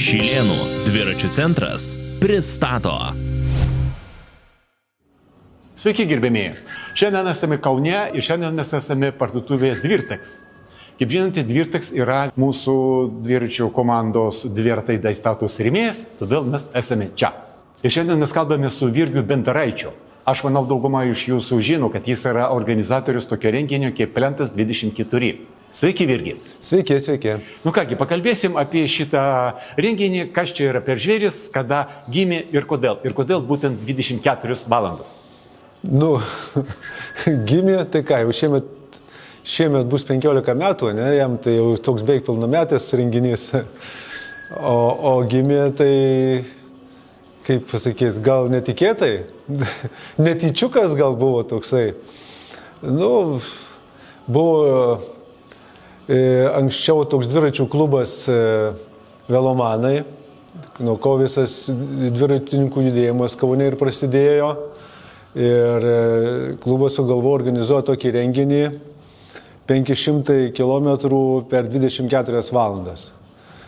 Šilėnų dviračių centras pristato. Sveiki, gerbėmėjai. Šiandien esame Kaune ir šiandien mes esame parduotuvėje Dvirteks. Kaip žinote, Dvirteks yra mūsų dviračių komandos Dviratai Daistatus rėmėjas, todėl mes esame čia. Ir šiandien mes kalbame su Virgiu Bendaraičiu. Aš manau, dauguma iš jūsų žino, kad jis yra organizatorius tokio renginio kaip Plentas 24. Sveiki, Virgi. Sveiki, sveiki. Nu kągi, pakalbėsim apie šitą renginį, kas čia yra per žvėris, kada gimė ir kodėl. Ir kodėl būtent 24 valandas. Nu, gimė, tai ką, jau šiemet bus 15 metų, ne, jam tai jau toks beveik pilnametis renginys. O gimė tai, kaip pasakyti, gal netikėtai, netyčiukas gal buvo toksai. Nu, buvo anksčiau toks dviračių klubas Velomanai, nuo ko visas dviratininkų judėjimas Kaune ir prasidėjo. Ir klubas sugalvojo organizuoti tokį renginį 500 km per 24 valandas.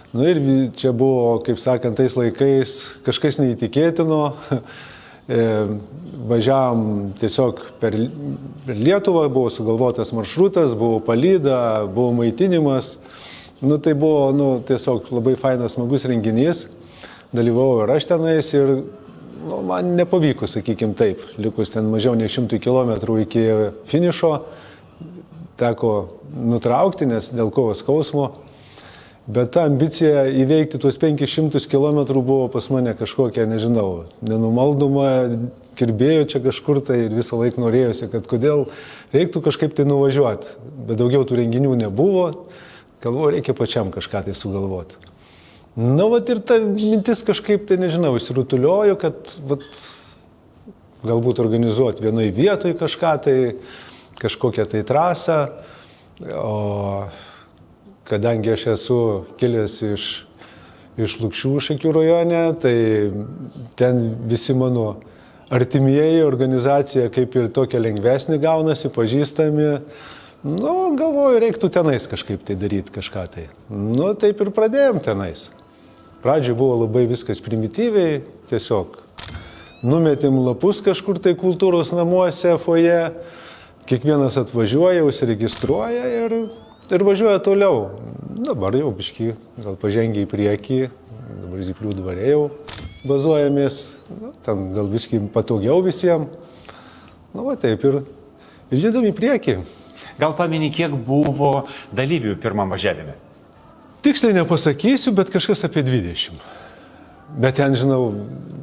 Nu ir čia buvo, kaip sakant, tais laikais kažkas neįtikėtino. Važiavom tiesiog per Lietuvą, buvo sugalvotas maršrutas, buvo palyda, buvo maitinimas. Nu tai buvo tiesiog labai fainas, smagus renginys. Dalyvavau ir aš tenais ir man nepavyko, sakykim taip. Likus ten mažiau nei 100 km iki finišo, teko nutraukti, nes dėl kovo skausmo. Bet ta ambicija įveikti tuos 500 km buvo pas mane kažkokia, nežinau, nenumaldoma, kirbėjo čia kažkur tai ir visą laiką norėjosi, kad kodėl reiktų kažkaip tai nuvažiuoti. Bet daugiau tų renginių nebuvo, galvoju, reikia pačiam kažką tai sugalvoti. Nu, vat ir ta mintis kažkaip tai, nežinau, įsirutuliojo, kad galbūt organizuoti vienoje vietoje kažką tai, kažkokią tai trasą, o kadangi aš esu kilęs iš Lukšių Šakių rajone, tai ten visi mano artimieji, organizacija kaip ir tokia lengvesnė gaunasi, pažįstami. Nu, galvoju, reiktų tenais kažkaip tai daryti kažką tai. Nu, taip ir pradėjom tenais. Pradžioj buvo labai viskas primityviai, tiesiog numetėm lapus kažkur tai kultūros namuose, foje, kiekvienas atvažiuoja, užsiregistruoja ir važiuoja toliau. Dabar jau biškį, gal pažengia į priekį, dabar Zyplių dvare jau bazuojamės, ten gal biškį patogiau visiems. Nu, va taip ir judam į priekį. Gal pameni, kiek buvo dalyvių pirmam važiavime? Tiksliai nepasakysiu, bet kažkas apie 20. Bet ten, žinau,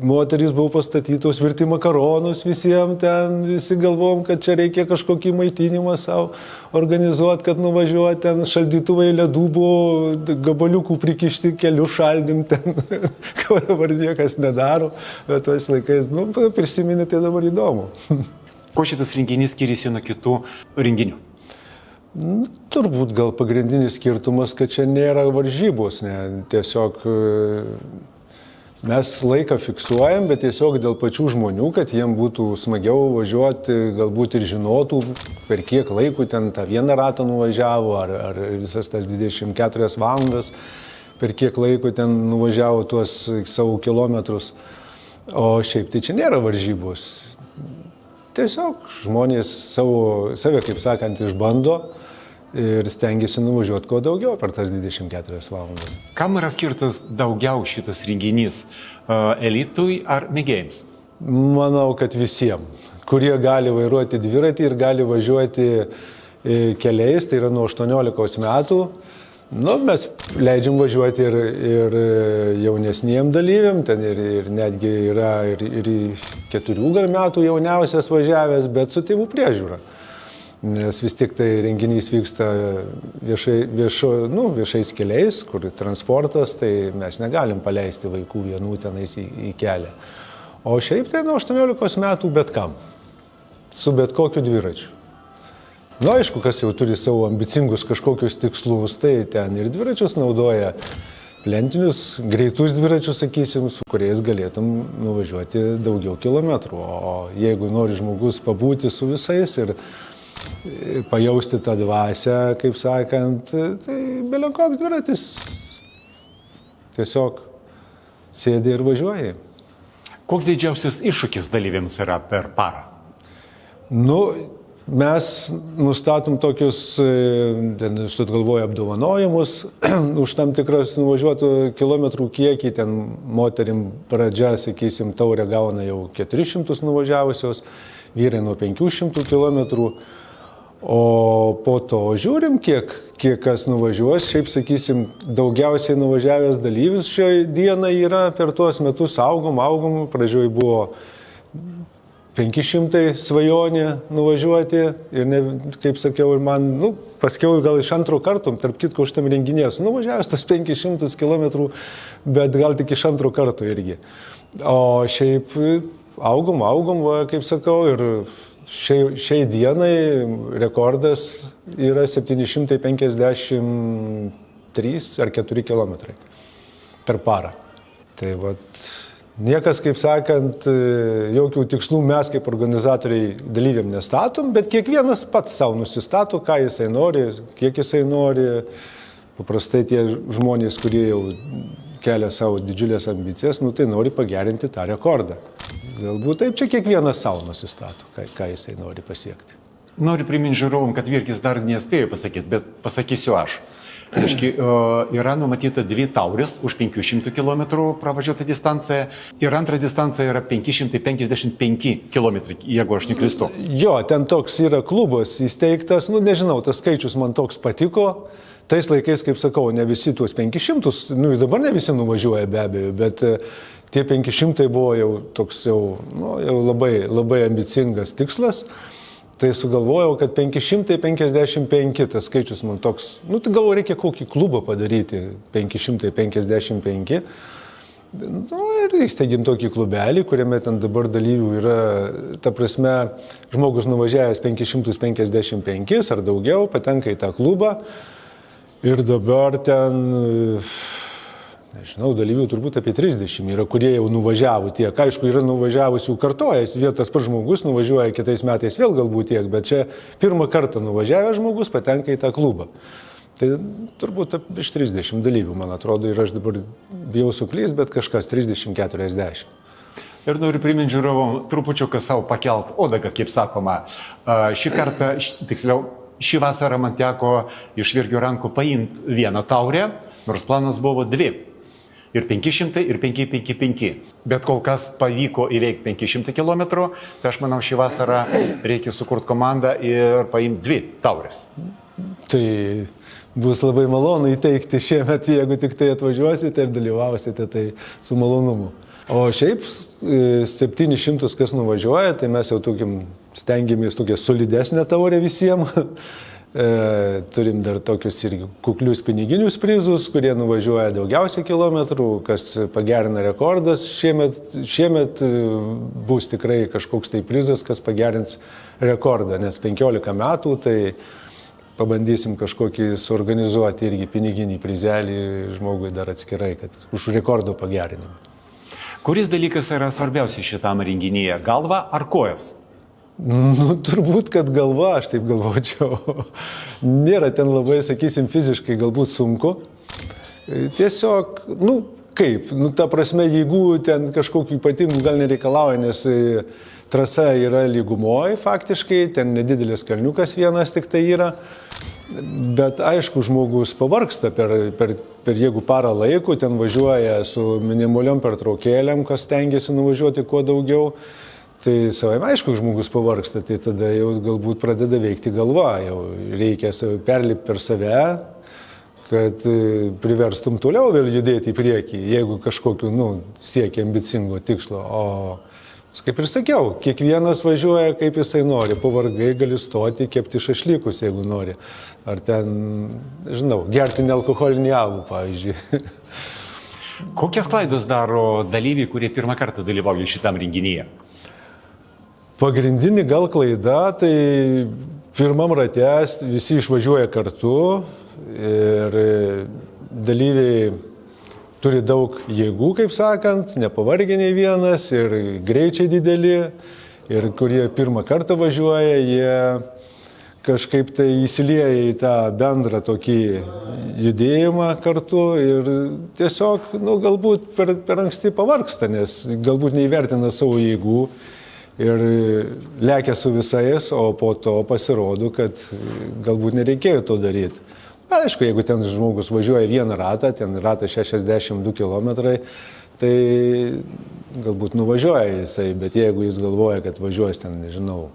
moterys buvo pastatytos virti makaronus visiems, ten visi galvom, kad čia reikia kažkokį maitinimą savo organizuoti, kad nuvažiuoti, ten šaldytuvai ledų buvo, gabaliukų prikišti, kelių šaldim ten, ko dabar niekas nedaro, bet tais laikais, prisiminė, tai dabar įdomu. Ko šitas renginys skiriasi nuo kitų renginių? Turbūt gal pagrindinis skirtumas, kad čia nėra varžybos, ne, tiesiog mes laiką fiksuojam, bet tiesiog dėl pačių žmonių, kad jiem būtų smagiau važiuoti, galbūt ir žinotų, per kiek laikų ten tą vieną ratą nuvažiavo, ar visas tas 24 valandas, per kiek laikų ten nuvažiavo tuos savo kilometrus. O šiaip tai čia nėra varžybos. Tiesiog žmonės save, kaip sakant, išbando ir stengiasi nuvažiuoti kuo daugiau per tas 24 valandas. Kam yra skirtas daugiau šitas renginys? Elitui ar mėgėjams? Manau, kad visiems, kurie gali vairuoti dviratį ir gali važiuoti keliais, tai yra nuo 18 metų. Mes leidžiam važiuoti ir jaunesniem dalyviam, ten ir netgi yra ir 4 metų jauniausias važiavęs, bet su tėvų priežiūra. Nes vis tik tai renginys vyksta viešais keliais, kur transportas, tai mes negalim paleisti vaikų vienų tenais į kelią. O šiaip tai nuo 18 metų bet kam, su bet kokiu dviračiu. Aišku, kas jau turi savo ambicingus kažkokius tikslus, tai ten ir dviračius naudoja, plentinius, greitus dviračius, sakysim, su kuriais galėtum nuvažiuoti daugiau kilometrų. O jeigu nori žmogus pabūti su visais ir pajausti tą dvasią, kaip sakant, tai belenkoks dviratis tiesiog sėdi ir važiuoji. Koks didžiausias iššūkis dalyviams yra per parą? Nu, mes nustatom tokius, sugalvoja apdovanojimus už tam tikras nuvažiuotų kilometrų kiekį, ten moterim pradžia, sakysim, taurę gauna jau 400 nuvažiavusios, vyrai nuo 500 kilometrų, o po to žiūrim, kiek kas nuvažiuos. Šiaip, sakysim, daugiausiai nuvažiavęs dalyvis šiai dienai yra per tuos metus augom, pradžioj buvo 500 svajonė nuvažiuoti ir, ne, kaip sakiau, ir man, paskiau gal iš antro karto, tarp kitko, už tam renginės, nuvažiavęs tos 500 km, bet gal tik iš antro karto irgi. O šiaip augom, va, kaip sakau, ir šiai dienai rekordas yra 753 ar 4 km per parą. Tai vat, niekas, kaip sakant, jokių tikslų mes kaip organizatoriai dalyviam nestatom, bet kiekvienas pats savo nusistato, ką jisai nori, kiek jisai nori. Paprastai tie žmonės, kurie jau kelia savo didžiulės ambicijas, tai nori pagerinti tą rekordą. Galbūt taip čia kiekvienas savo nusistato, ką jisai nori pasiekti. Noriu priminti žiūrovom, kad Virkis dar nespėjo pasakyti, bet pasakysiu aš. Yra numatyta 2 taurės už 500 km pravažiuotą distanciją ir antra distancija yra 555 km, jeigu aš neklystu. Jo, ten toks yra klubas įsteigtas, nežinau, tas skaičius man toks patiko. Tais laikais, kaip sakau, ne visi tuos 500, dabar ne visi nuvažiuoja be abejo, bet tie 500 buvo jau toks jau labai, labai ambicingas tikslas. Tai sugalvojau, kad 555 tas skaičius man toks, tai galvoju, reikia kokį klubą padaryti, 555. Ir įsteigim tokį klubelį, kuriame ten dabar dalyvių yra, ta prasme, žmogus nuvažiavęs 555 ar daugiau, patenka į tą klubą. Ir dabar ten, nežinau, dalyvių turbūt apie 30 yra, kurie jau nuvažiavo tiek. Aišku, yra nuvažiavusių kartojas, vietas per žmogus nuvažiuoja kitais metais vėl galbūt tiek, bet čia pirmą kartą nuvažiavęs žmogus patenka į tą klubą. Tai turbūt iš 30 dalyvių, man atrodo, ir aš dabar bijau suklyst, bet kažkas 30-40. Ir noriu priminti žiūrovom trupučiuką savo pakelt odagą, kaip sakoma. Šį kartą, tiksliau, šį vasarą man teko iš Virkio rankų paimti vieną taurę, nors planas buvo 2. Ir 500, ir 555. Bet kol kas pavyko įveikti 500 km, tai aš manau, šį vasarą reikia sukurti komandą ir paimti 2 taurės. Tai bus labai malonu įteikti šiemet, jeigu tik tai atvažiuosite ir dalyvausite, tai su malonumu. O šiaip 700 kas nuvažiuoja, tai mes jau stengiamės tokią solidesnę taurę visiems. Turim dar tokius irgi kuklius piniginius prizus, kurie nuvažiuoja daugiausiai kilometrų, kas pagerina rekordas. Šiemet bus tikrai kažkoks tai prizas, kas pagerins rekordą, nes 15 metų, tai pabandysim kažkokį suorganizuoti irgi piniginį prizelį žmogui dar atskirai, kad už rekordo pagerinimą. Kuris dalykas yra svarbiausias šitam renginyje, galva ar kojas? Turbūt, kad galva, aš taip galvočiau. Nėra ten labai, sakysim, fiziškai galbūt sunku. Tiesiog, ta prasme, jeigu ten kažkokių ypatingų gal nereikalauja, nes trasa yra lygumoje faktiškai, ten nedidelis kalniukas vienas tik tai yra. Bet aišku, žmogus pavargsta per jeigu parą laiko, ten važiuoja su minimaliom pertraukėlėm, kas stengiasi nuvažiuoti kuo daugiau. Tai savai aišku, žmogus pavargsta, tai tada jau galbūt pradeda veikti galva, jau reikia perlipti per save, kad priverstum toliau vėl judėti į priekį, jeigu kažkokiu siekia ambicingo tikslo. O kaip ir sakiau, kiekvienas važiuoja kaip jisai nori, pavargai gali stoti, kepti šašlykus, jeigu nori. Ar ten, gerti nealkoholinį alų, pavyzdžiui. Kokias klaidas daro dalyviai, kurie pirmą kartą dalyvauja šitam renginyje? Pagrindinė gal klaida, tai pirmam rate visi išvažiuoja kartu ir dalyviai turi daug jėgų, kaip sakant, nepavargę nei vienas ir greičiai dideli. Ir kurie pirmą kartą važiuoja, jie kažkaip tai įsilieja į tą bendrą tokį judėjimą kartu ir tiesiog, galbūt per anksti pavargsta, nes galbūt neįvertina savo jėgų ir lekia su visais, o po to pasirodo, kad galbūt nereikėjo to daryti. Aišku, jeigu ten žmogus važiuoja vieną ratą, ten ratas 62 km, tai galbūt nuvažiuoja jisai, bet jeigu jis galvoja, kad važiuos ten, nežinau,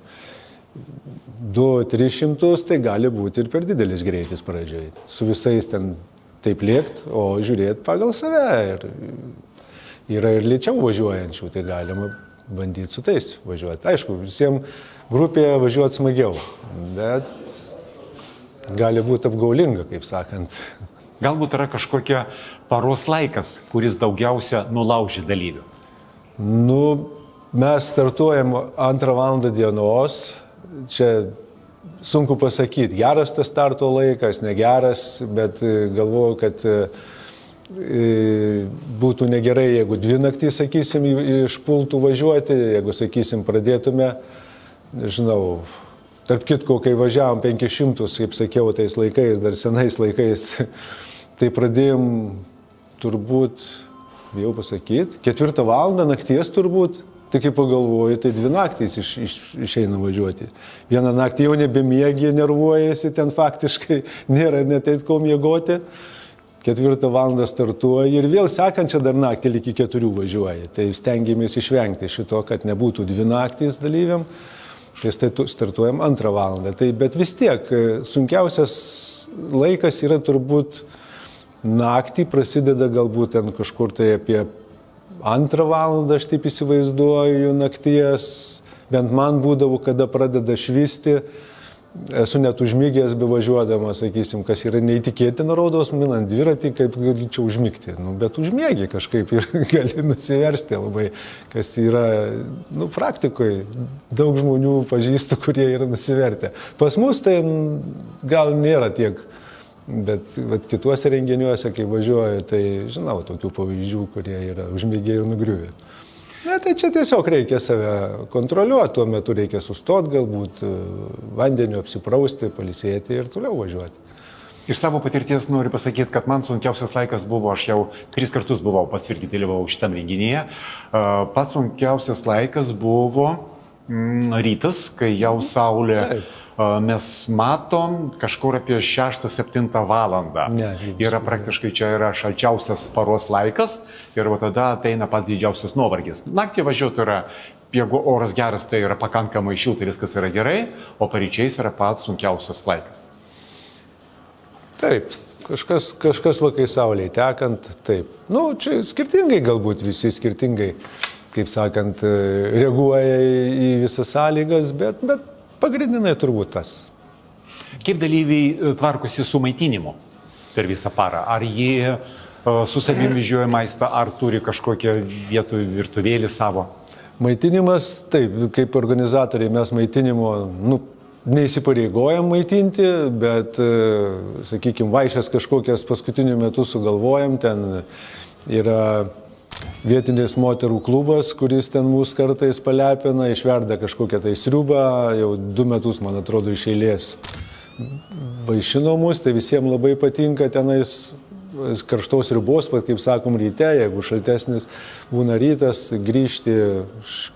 200-300, tai gali būti ir per didelis greitis pradžioj. Su visais ten taip lėkt, o žiūrėti pagal save. Ir yra ir lėčiau važiuojančių, tai galima bandyti su tais važiuoti. Aišku, visiems grupėje važiuoti smagiau, bet gali būti apgaulinga, kaip sakant. Galbūt yra kažkokia paros laikas, kuris daugiausia nulaužia dalyvių. Mes startuojam 2 valandą dienos. Čia sunku pasakyti, geras tas starto laikas, negeras, bet galvoju, kad būtų negerai, jeigu 2 naktys, sakysim, išpultų važiuoti, jeigu, sakysim, pradėtume, nežinau, tarp kitko, kai važiavom 500, kaip sakiau, tais laikais, dar senais laikais, tai pradėjom turbūt, bijau pasakyti, 4 valandą nakties turbūt. Tai kaip pagalvoju, tai 2 naktys išeina važiuoti. Vieną naktį jau nebemiegi, nervuojasi, ten faktiškai nėra net ko miegoti. 4 valandą startuoja ir vėl sekančią dar naktį iki 4 važiuoja. Tai stengiamės išvengti šito, kad nebūtų 2 naktys dalyviam. Tai startuojam 2 valandą. Tai, bet vis tiek sunkiausias laikas yra turbūt naktį, prasideda galbūt ten kažkur tai apie 2 valandą, aš taip įsivaizduoju, nakties, bent man būdavo, kada pradeda švisti, esu net užmygęs bevažiuodamas, sakysim, kas yra neįtikėtina, rodos, minant dviratį, kaip galėčiau užmygti, bet užmėgi kažkaip ir gali nusiversti labai, kas yra, praktikoje daug žmonių pažįstu, kurie yra nusivertę. Pas mus tai gal nėra tiek. Bet kituose renginiuose, kai važiuoju, tai žinau tokių pavyzdžių, kurie yra užmigę ir nugriuvę. Tai čia tiesiog reikia save kontroliuoti, tuo metu reikia sustoti, galbūt vandeniu apsiprausti, pailsėti ir toliau važiuoti. Iš savo patirties noriu pasakyti, kad man sunkiausias laikas buvo, aš jau 3 kartus buvau, pats irgi dalyvavau šitam renginyje, pats sunkiausias laikas buvo rytas, kai jau saulė... Taip. Mes matom kažkur apie 6-7 valandą. Yra praktiškai čia yra šalčiausias paros laikas ir tada ateina pats didžiausias nuovargis. Naktį važiuoti yra, jeigu oras geras, tai yra pakankamai šilta, viskas yra gerai, o paryčiais yra pats sunkiausias laikas. Taip, kažkas vakai saulėje tekant, taip. Čia skirtingai galbūt, visi skirtingai, kaip sakant, reaguoja į visas sąlygas, bet pagrindinai turbūt tas. Kaip dalyviai tvarkosi su maitinimu per visą parą? Ar jie su savimi vežioja maistą, ar turi kažkokią vietų virtuvėlį savo? Maitinimas, taip, kaip organizatoriai mes maitinimo, neįsipareigojam maitinti, bet, sakykime, vaišės kažkokias paskutiniu metu sugalvojam, ten yra vietinis moterų klubas, kuris ten mūsų kartais palepina, išverda kažkokią tai sriubą, jau 2 metus, man atrodo, iš eilės vaišino mus, tai visiems labai patinka tenais karštos ribos, kaip sakom, ryte, jeigu šaltesnis būna rytas, grįžti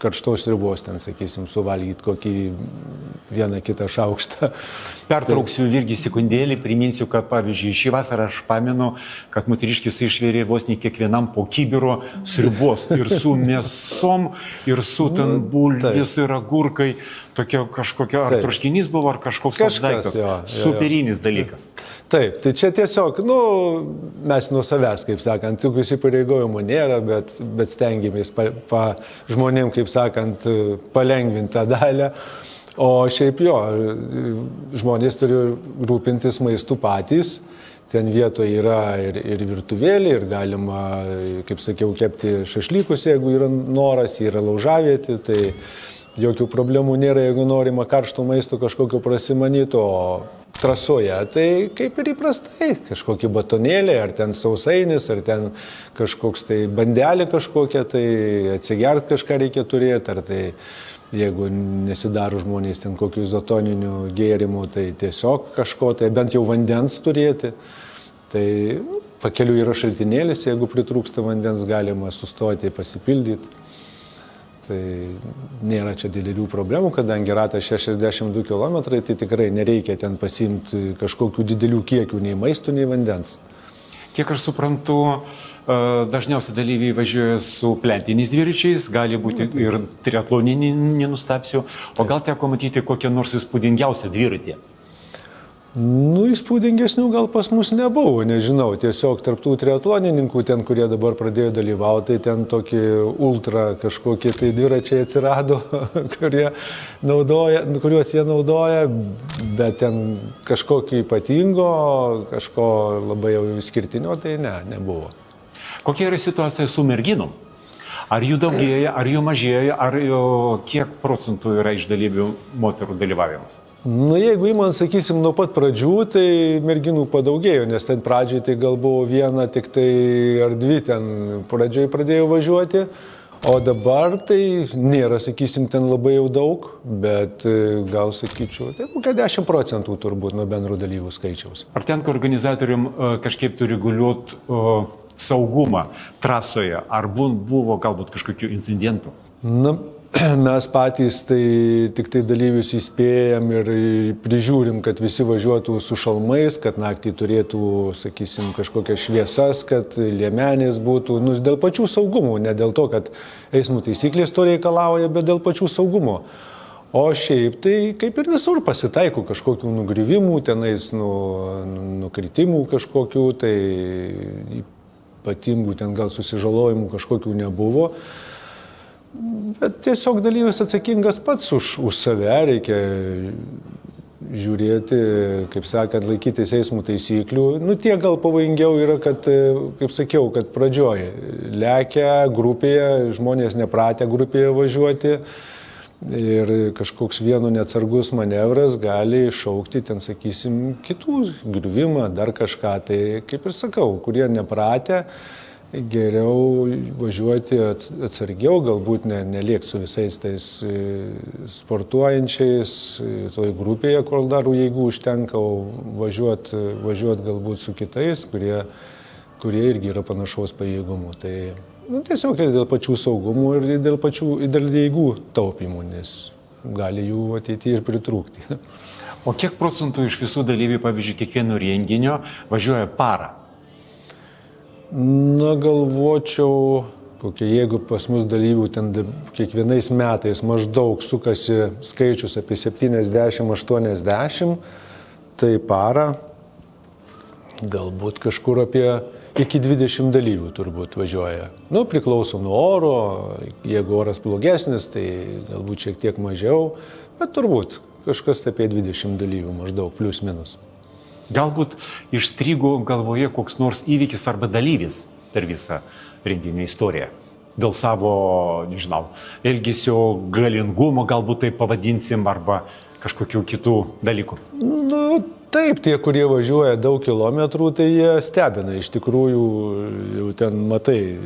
karštos ribos, ten, sakysim, suvalgyti kokį 1-kitą šaukštą. Pertrauksiu irgi sekundėlį, priminsiu, kad pavyzdžiui, šį vasarą aš pamenu, kad moteriškis išvėrė vos ne kiekvienam po kibiro sriubos ir su mėsom, ir su ten bulvis ir agurkai, tokia kažkokia, ar troškinys buvo, ar kažkoks daiktas, superinis dalykas. Taip, tai čia tiesiog, mes nuo savęs, kaip sakant, tokių įsipareigojimų nėra, bet stengiamės žmonėms, kaip sakant, palengvinti tą dalį. O šiaip žmonės turi rūpintis maistu patys. Ten vietoje yra ir virtuvėlė, ir galima, kaip sakiau, kepti šašlykus, jeigu yra noras, yra laužavietė, tai jokių problemų nėra, jeigu norima karšto maisto kažkokio prasimanyti, o trasoje, tai kaip ir įprastai, kažkokie batonėliai, ar ten sausainis, ar ten kažkoks tai bandelė kažkokia, tai atsigert kažką reikia turėti, ar tai jeigu nesidaro žmonės ten kokių izotoninių gėrimų, tai tiesiog kažko, tai bent jau vandens turėti. Tai pakeliu yra šaltinėlis, jeigu pritrūksta vandens, galima sustoti, pasipildyti. Tai nėra čia didelių problemų, kadangi ratas 62 km, tai tikrai nereikia ten pasiimti kažkokių didelių kiekių nei maistų, nei vandens. Kiek aš suprantu, dažniausiai dalyviai važiuoja su plentiniais dviračiais, gali būti ir triatloninį nenustapsiu, o gal teko matyti kokią nors įspūdingiausią dviratį? Įspūdingesnių gal pas mus nebuvo, nežinau, tiesiog tarptų triatlonininkų, ten, kurie dabar pradėjo dalyvauti, tai ten tokie ultra kažkokie tai dviračiai atsirado, kuriuos jie naudoja, bet ten kažkokio ypatingo, kažko labai jau išskirtinio, tai nebuvo. Kokia yra situacija su merginom? Ar jų daugėja, ar jų mažėja, ar kiek procentų yra iš dalyvių moterų dalyvavimas? Jeigu įman, sakysim, nuo pat pradžių, tai merginų padaugėjo, nes ten pradžiai tai gal buvo viena, tik tai ar dvi ten pradžiai pradėjo važiuoti, o dabar tai nėra, sakysim, ten labai jau daug, bet gal sakyčiau, tai kokia 10% turbūt nuo bendro dalyvių skaičiaus. Ar tenka organizatorium kažkaip turi reguliuoti saugumą trasoje, ar buvo galbūt kažkokių incidentų? Mes patys tai tik tai dalyvius įspėjam ir prižiūrim, kad visi važiuotų su šalmais, kad naktį turėtų, sakysim, kažkokias šviesas, kad liemenės būtų, dėl pačių saugumų, ne dėl to, kad eismo taisyklės to reikalauja, bet dėl pačių saugumo. O šiaip tai kaip ir visur pasitaiko kažkokių nugriuvimų, tenais nukritimų kažkokių, tai ypatingų ten gal susižalojimų kažkokių nebuvo. Bet tiesiog dalyvis atsakingas pats už save, reikia žiūrėti, kaip sakant, laikytis eismų taisyklių. Tiek gal pavojingiau yra, kad, kaip sakiau, kad pradžioje lekia grupėje, žmonės nepratę grupėje važiuoti ir kažkoks vieno neatsargus manevras gali iššaukti ten, sakysim, kitų griuvimą, dar kažką. Tai, kaip ir sakau, kurie nepratę, geriau važiuoti atsargiau, galbūt neliekti su visais tais sportuojančiais toj grupėje, kol dar jėgų užtenka, o važiuoti galbūt su kitais, kurie irgi yra panašaus pajėgumų. Tai tiesiog ir dėl pačių saugumų ir dėl jėgų taupymų, nes gali jų ateityje ir pritrūkti. O kiek procentų iš visų dalyvių, pavyzdžiui, kiekvieno renginio važiuoja parą? Galvočiau, jeigu pas mus dalyvių ten kiekvienais metais maždaug sukasi skaičius apie 70-80, tai parą galbūt kažkur apie iki 20 dalyvių turbūt važiuoja. Priklauso nuo oro, jeigu oras blogesnis, tai galbūt šiek tiek mažiau, bet turbūt kažkas apie 20 dalyvių maždaug, plius minus. Galbūt išstrigo galvoje koks nors įvykis arba dalyvis per visą renginio istoriją. Dėl savo, nežinau, elgesio galingumo, galbūt tai pavadinsim, arba kažkokių kitų dalykų. Taip, tie, kurie važiuoja daug kilometrų, tai jie stebina. Iš tikrųjų, jau ten matai,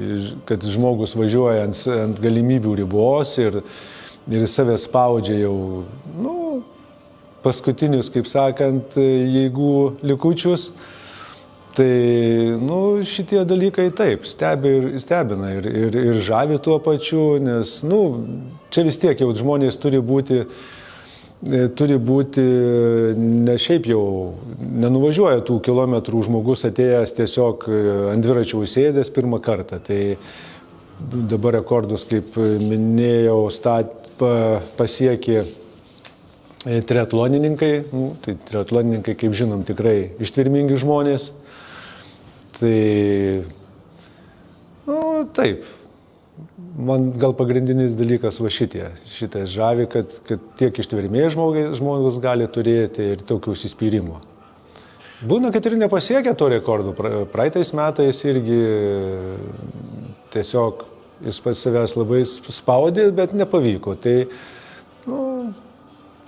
kad žmogus važiuoja ant galimybių ribos ir save spaudžia jau, paskutinius, kaip sakant, jėgų likučius, tai šitie dalykai taip, stebina ir žavi tuo pačiu, nes čia vis tiek jau žmonės turi būti ne šiaip jau, nenuvažiuoja tų kilometrų žmogus atėjęs tiesiog ant dviračio užsėdęs pirmą kartą. Tai dabar rekordus, kaip minėjau, pasiekė triatlonininkai, tai triatlonininkai, kaip žinom, tikrai ištvermingi žmonės. Tai, taip, man gal pagrindinis dalykas šitas žavi, kad tiek ištvermės žmogus gali turėti ir tokių užsispyrimo. Būna, kad ir nepasiekia to rekordų. Praeitais metais irgi tiesiog jis pats savęs labai spaudė, bet nepavyko. Tai,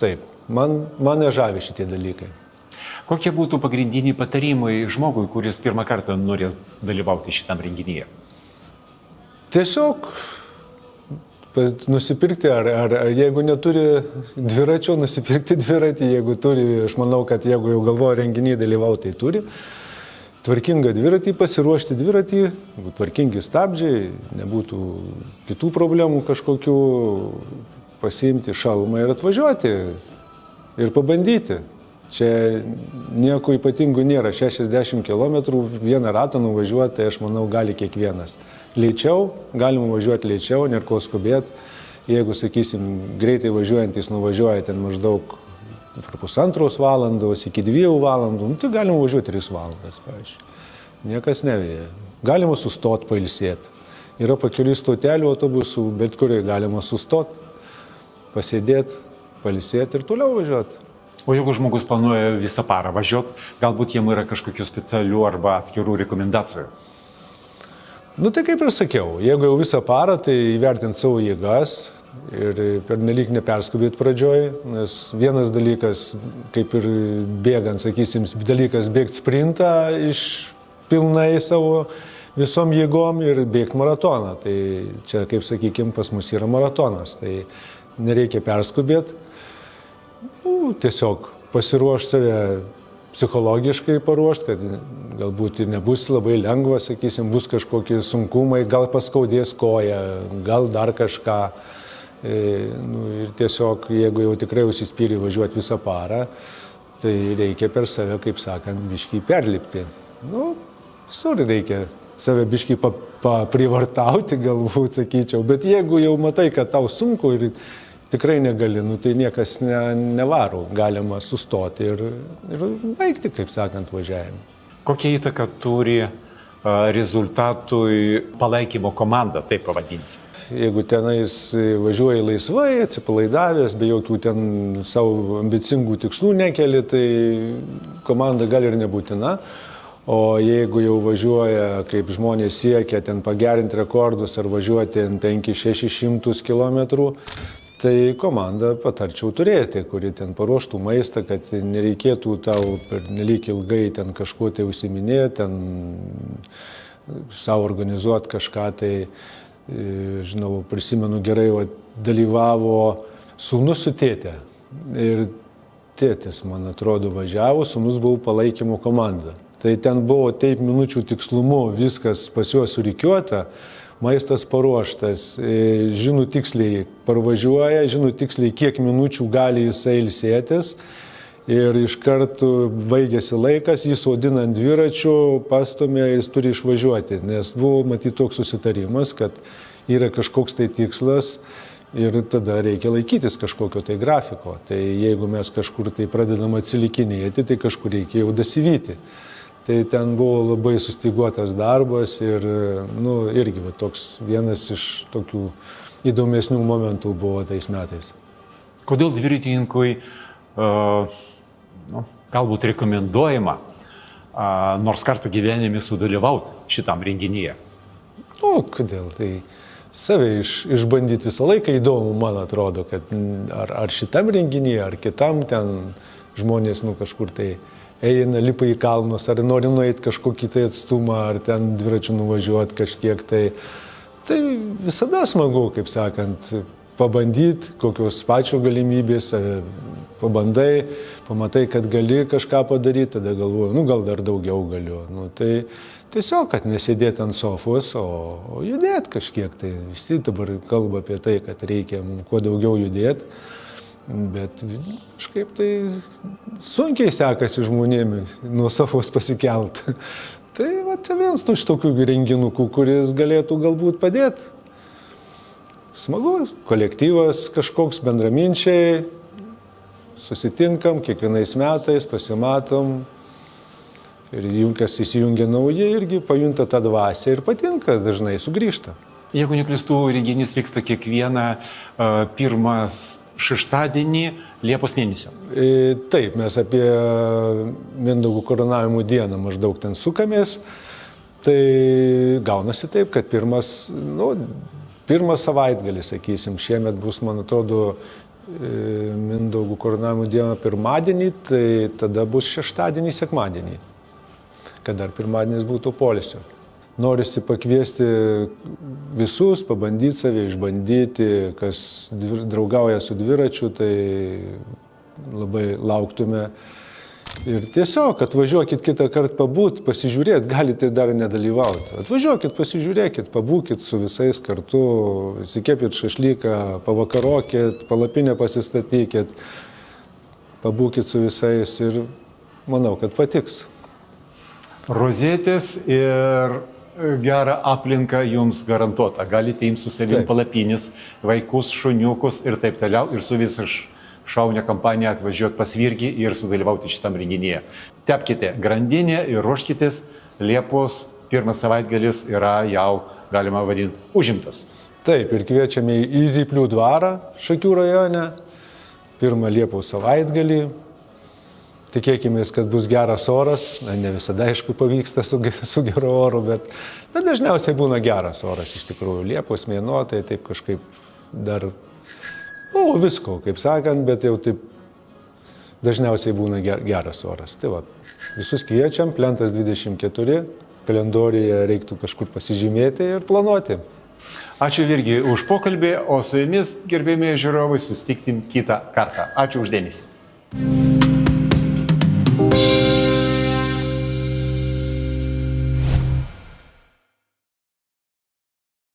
taip, man nežavi šitie dalykai. Kokie būtų pagrindiniai patarimai žmogui, kuris pirmą kartą norės dalyvauti šitam renginyje? Tiesiog nusipirkti, ar jeigu neturi dviračio, nusipirkti dviratį, jeigu turi, aš manau, kad jeigu jau galvoja renginį dalyvauti, tai turi. Tvarkingą dviratį, pasiruošti dviratį, tvarkingi stabdžiai, nebūtų kitų problemų kažkokių, pasiimti šalmą ir atvažiuoti ir pabandyti. Čia nieko ypatingų nėra, 60 km vieną ratą nuvažiuoti, tai aš manau, gali kiekvienas. Lėčiau, galima važiuoti lėčiau, nėra ko skubėti. Jeigu, sakysim, greitai važiuojantys nuvažiuoja ten maždaug per 1,5 valandos iki 2 valandų, tai galima važiuoti 3 valandas, pavyzdžiui. Niekas nevėja. Galima sustoti, pailsėti. Yra pakelių stotelių autobusų, bet kuriai galima sustoti, pasėdėti, pailsėti ir toliau važiuoti. O jeigu žmogus planuoja visą parą važiuoti, galbūt jiem yra kažkokių specialių arba atskirų rekomendacijų? Tai kaip ir sakiau, jeigu jau visą parą, tai įvertinti savo jėgas ir pernelyg neperskubėti pradžioj, nes vienas dalykas, kaip ir bėgant, sakysim, dalykas bėgti sprintą iš pilnai savo visom jėgom ir bėgti maratoną. Tai čia, kaip sakykim, pas mus yra maratonas, tai nereikia perskubėti. Tiesiog pasiruošti save psichologiškai paruošti, kad galbūt ir nebus labai lengva, sakysim, bus kažkokie sunkumai, gal paskaudės koją, gal dar kažką. Ir tiesiog, jeigu jau tikrai užsispyri važiuoti visą parą, tai reikia per save, kaip sakant, biškį perlipti. Visur reikia save biškį privartauti, galbūt, sakyčiau, bet jeigu jau matai, kad tau sunku ir tikrai negali, tai niekas nevaro, galima sustoti ir baigti, kaip sakant, važiavimą. Kokia įtaka turi rezultatui palaikymo komanda, taip pavadinsi? Jeigu tenais važiuoji laisvai, atsipalaidavęs, be jokių ten savo ambicingų tikslų nekeli, tai komanda gali ir nebūtina. O jeigu jau važiuoja, kaip žmonės siekia, ten pagerinti rekordus ar važiuoti 500-600 km, tai komandą patarčiau turėti, kuri ten paruoštų maistą, kad nereikėtų tau per nelik ilgai ten kažkuo tai užsiminėti, ten savo organizuoti kažką tai. Žinau, prisimenu gerai, dalyvavo sūnus su tėte. Ir tėtis, man atrodo, važiavo, sūnus buvo palaikymo komanda. Tai ten buvo taip minučių tikslumu, viskas pas juos surikiuota, maistas paruoštas, žino tiksliai parvažiuoja, žino tiksliai, kiek minučių gali jisai ilsėtis. Ir iš karto baigėsi laikas, jis sodina ant dviračių, pastumė, jis turi išvažiuoti, nes buvo matyti toks susitarimas, kad yra kažkoks tai tikslas ir tada reikia laikytis kažkokio tai grafiko. Tai jeigu mes kažkur tai pradedam atsilikinėti, tai kažkur reikia jau dasivyti. Tai ten buvo labai sustyguotas darbas ir irgi toks vienas iš tokių įdomesnių momentų buvo tais metais. Kodėl dviratininkui galbūt rekomenduojama nors kartą gyvenime sudalyvauti šitam renginyje? Kodėl? Tai save išbandyti visą laiką įdomu, man atrodo, kad ar šitam renginyje, ar kitam ten žmonės kažkur tai eina, lipa į kalnus, ar nori nueiti kažkokį tai atstumą, ar ten dviračiu nuvažiuoti kažkiek tai. Tai visada smagu, kaip sakant, pabandyti, kokios pačio galimybės, pabandai, pamatai, kad gali kažką padaryti, tada galvoju, gal dar daugiau galiu. Tai tiesiog, kad nesėdėti ant sofos, o judėti kažkiek. Tai visi dabar kalba apie tai, kad reikia kuo daugiau judėti, bet kažkaip tai sunkiai sekasi žmonėmis nuo sofos pasikelti. Tai čia vienas iš tokių renginukų, kuris galėtų galbūt padėti. Smagu, kolektyvas kažkoks, bendraminčiai, susitinkam kiekvienais metais, pasimatom ir kas įsijungia nauji irgi pajunta tą dvasią ir patinka, dažnai sugrįžta. Jeigu neklystu, renginys vyksta kiekvieną pirmas šeštadienį Liepos mėnesio. Taip, mes apie Mindaugo karūnavimo dieną maždaug ten sukamės, tai gaunasi taip, kad pirmas savaitgalis, sakysim, šiemet bus, man atrodo, Mindaugų karūnavimo dieną pirmadienį, tai tada bus šeštadienį, sekmadienį, kad dar pirmadienis būtų poilsio. Norisi pakviesti visus, pabandyti save, išbandyti, kas draugauja su dviračiu, tai labai lauktume. Ir tiesiog atvažiuokit kitą kartą pabūt, pasižiūrėt, galite ir dar nedalyvauti. Atvažiuokit, pasižiūrėkit, pabūkit su visais kartu, įsikepit šašlyką, pavakarokit, palapinę pasistatykit, pabūkit su visais ir manau, kad patiks. Rozetės ir gerą aplinką jums garantuota. Galite imti su savim palapinis, vaikus, šuniukus ir taip toliau ir su visą šaunę kampaniją atvažiuoti pas Virgį ir sudalyvauti šitam renginyje. Tepkite grandinę ir ruoškitės, Liepos pirmas savaitgalis yra jau, galima vadinti, užimtas. Taip, ir kviečiame į Zyplių dvarą Šakių rajone, pirmą Liepos savaitgalį. Tikėkime, kad bus geras oras, ne visada aišku pavyksta su geru oru, bet dažniausiai būna geras oras iš tikrųjų. Liepos mėnuo, tai taip kažkaip dar, visko, kaip sakant, bet jau taip dažniausiai būna geras oras. Tai va, visus kviečiam, plentas 24, kalendoriuje reiktų kažkur pasižymėti ir planuoti. Ačiū Virgi už pokalbį, o su jumis, gerbėmėjai žiūrovai, susitiksim kitą kartą. Ačiū už dėmesį.